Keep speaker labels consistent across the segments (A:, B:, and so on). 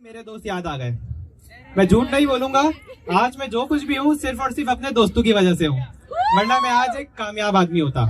A: मेरे दोस्त याद आ गए। मैं झूठ नहीं बोलूंगा, आज मैं जो कुछ भी हूँ सिर्फ और सिर्फ अपने दोस्तों की वजह से हूँ, वरना मैं आज एक कामयाब आदमी होता।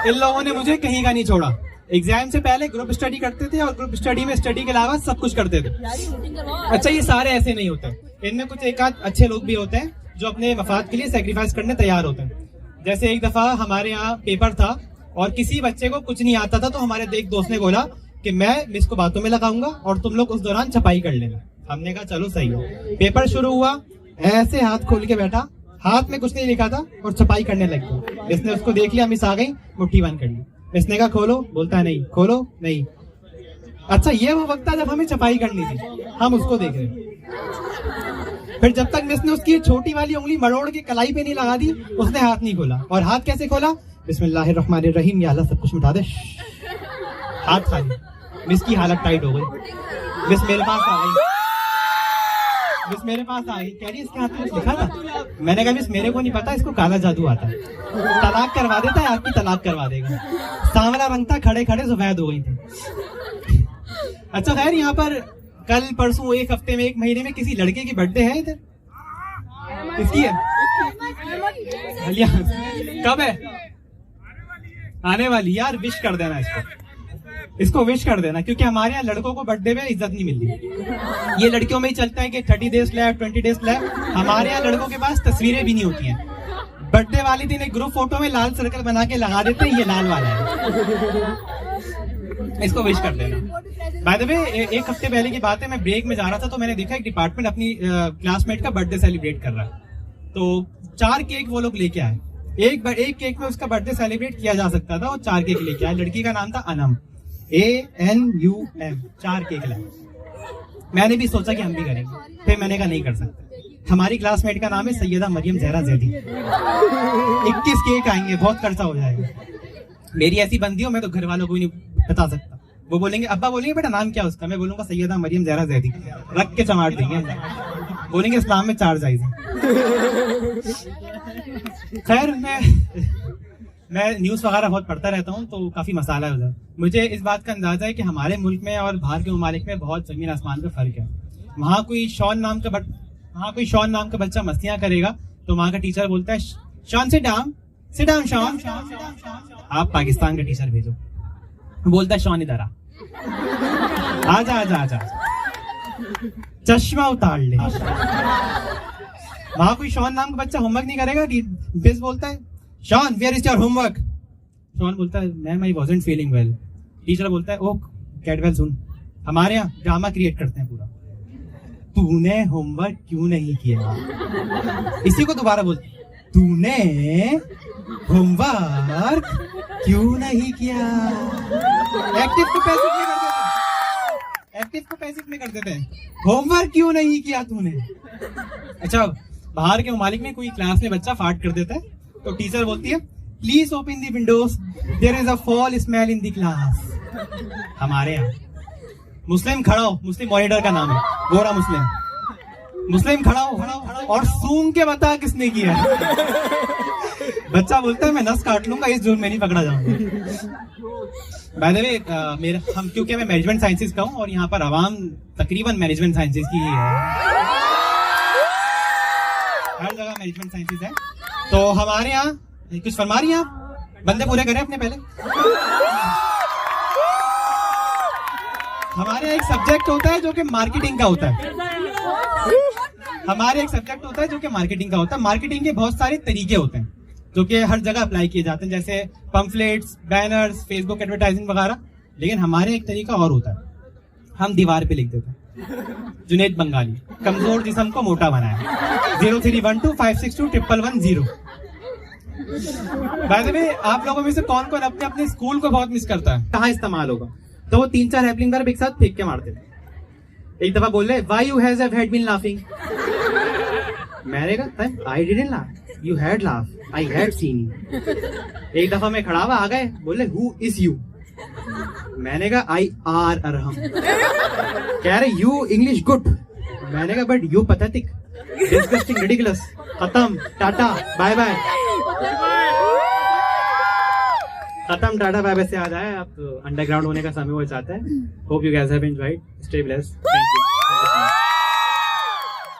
A: इन लोगों ने मुझे कहीं का नहीं छोड़ा। एग्जाम से पहले ग्रुप स्टडी करते थे और ग्रुप स्टडी में स्टडी के अलावा सब कुछ करते थे। अच्छा, ये सारे ऐसे नहीं होते, इनमें कुछ एक आध अच्छे लोग भी होते हैं जो अपने मफाद के लिए सेक्रीफाइस करने तैयार होते हैं। जैसे एक दफा हमारे यहाँ पेपर था और किसी बच्चे को कुछ नहीं आता था, तो हमारे एक दोस्त ने बोला कि मैं मिस को बातों में लगाऊंगा और तुम लोग उस दौरान छपाई कर लेना। हमने कहा चलो सही हो। पेपर शुरू हुआ, ऐसे हाथ खोल के बैठा, हाथ में कुछ नहीं लिखा था और छपाई करने लग गया। इसने उसको देख लिया, मिस आ गई, मुट्ठी बंद कर ली। इसने कहा खोलो, बोलता नहीं, खोलो नहीं। अच्छा, ये वो वक्त था जब हमें छपाई करनी थी, हम उसको देख रहे। फिर जब तक मिस ने उसकी छोटी वाली उंगली मरोड़ के कलाई पे नहीं लगा दी, उसने हाथ नहीं खोला। और हाथ कैसे खोला? बिस्मिल्लाहिर्रहमानिर्रहीम, या अल्लाह सब कुछ मिटा दे। हाथ खाली। मिस की हालत टाइट हो गई। मिस मेरे पास आ गई, मिस मेरे पास आ गई, कह रही इसके हाथ में कुछ लिखा था। मैंने कहा मिस मेरे को नहीं पता, इसको काला जादू आता है, तलाक करवा देता है, आपकी तलाक करवा देगा। सांवला रंग था, खड़े खड़े सफेद हो गई थी। अच्छा खैर, यहाँ पर कल परसों, एक हफ्ते में, एक महीने में किसी लड़के की बर्थडे है इधर? किसकी है? कब है? आने वाली। यार विश कर देना इसको विश कर देना, क्योंकि हमारे यहाँ लड़कों को बर्थडे में इज्जत नहीं मिलती। ये लड़कियों में ही चलता है कि 30 डेज लेफ्ट, 20 डेज लेफ्ट। हमारे यहाँ लड़कों के पास तस्वीरें भी नहीं होती हैं। बर्थडे वाले दिन एक ग्रुप फोटो में लाल सर्कल बना के लगा देते हैं, ये लाल वाला है, इसको विश कर देना। बाय द वे, एक हफ्ते पहले की बात है, मैं ब्रेक में जा रहा था तो मैंने देखा एक डिपार्टमेंट अपनी क्लासमेट का बर्थडे सेलिब्रेट कर रहा है। तो 4 केक वो लोग लेके आए। एक केक में उसका बर्थडे सेलिब्रेट किया जा सकता था, और 4 केक लेके आए। लड़की का नाम था अनम, ANUM। 4 केक लाए। मैंने भी सोचा कि हम भी करेंगे, फिर मैंने कहा नहीं कर सकते। हमारी क्लासमेट का नाम है सैयदा मरियम जहरा जैदी। 21 केक आएंगे, बहुत खर्चा हो जाएगा। मेरी ऐसी बंदी हो, मैं तो घर वालों को भी नहीं बता सकता। वो बोलेंगे, अब्बा बोलेंगे बेटा नाम क्या उसका, मैं बोलूंगा सैयदा मरियम जहरा जैदी, रख के चमाट देंगे। बोलेंगे इस्लाम में 4 जायज है। खैर, मैं न्यूज़ वगैरह बहुत पढ़ता रहता हूँ, तो काफ़ी मसाला है उधर। मुझे इस बात का अंदाजा है कि हमारे मुल्क में और बाहर के ममालिक में बहुत ज़मीन आसमान का फ़र्क है। वहाँ कोई शॉन नाम का बच्चा मस्तियाँ करेगा तो वहाँ का टीचर बोलता है शॉन सिट डाउन शॉन। आप पाकिस्तान का टीचर भेजो, बोलता है शॉन इधर आजा, चश्मा उतार ले। वहाँ कोई शॉन नाम का बच्चा होमवर्क नहीं करेगा, बेस बोलता है Shawn where is your homework. Shawn बोलता है ma'am I wasn't feeling well. Teacher बोलता है ओह गेट वेल सून। हमारे यहाँ ड्रामा क्रिएट करते हैं पूरा, तूने होमवर्क क्यों नहीं किया। इसी को दोबारा बोलते, तूने होमवर्क क्यों नहीं किया। एक्टिव को पैसिव में कर देते हैं, होमवर्क क्यों नहीं किया तूने। अच्छा, बाहर के ममालिक में कोई क्लास में बच्चा फार्ट कर देता है तो टीचर बोलती है please open the windows, there is a foul smell in the class. हमारे यहाँ मुस्लिम खड़ा हो, मुस्लिम मॉनिटर का नाम है, गोरा मुस्लिम खड़ा हो और सूंघ के बता किसने किया। बच्चा बोलता है मैं नस काट लूंगा, इस जुर्म में नहीं पकड़ा जाऊंगा। बाय द वे, क्योंकि मैं मैनेजमेंट साइंसेज का हूँ और यहाँ पर आवाम तकरीबन मैनेजमेंट साइंसेज की ही है, हर जगह मैनेजमेंट साइंसेज है। तो हमारे यहाँ कुछ फरमा रही हैं आप, बंदे पूरे करें अपने पहले। हमारे एक सब्जेक्ट होता है जो कि मार्केटिंग का होता है। मार्केटिंग के बहुत सारे तरीके होते हैं जो कि हर जगह अप्लाई किए जाते हैं, जैसे पम्फलेट्स, बैनर्स, फेसबुक एडवर्टाइजिंग वगैरह। लेकिन हमारे एक तरीका और होता है, हम दीवार पे लिख देते हैं जुनैद बंगाली कमजोर जिस्म को मोटा बनाया 0312562110। बाय द वे, आप लोगों में से कौन कौन अपने अपने स्कूल को बहुत मिस करता है? कहाँ इस्तेमाल होगा? तो वो 3-4 हैपलिंग वर्ब एक साथ फेंक के मारते थे। एक दफा बोल रहे why you has had been laughing. मैंने कहा I didn't laugh, you had laugh, I had seen you. एक दफा मैं खड़ा हुआ, आ गए, बोले हु इज यू। मैंने कहा आई आर अरहम। कह रहे यू इंग्लिश गुड। मैंने कहा but you pathetic, disgusting, ridiculous. खत्म, टाटा बाय बाय। खत्म, टाटा बाय बाय से आ जाए। आप अंडरग्राउंड होने का समय हो जाता है। Hope you guys have enjoyed, stay blessed, thank you.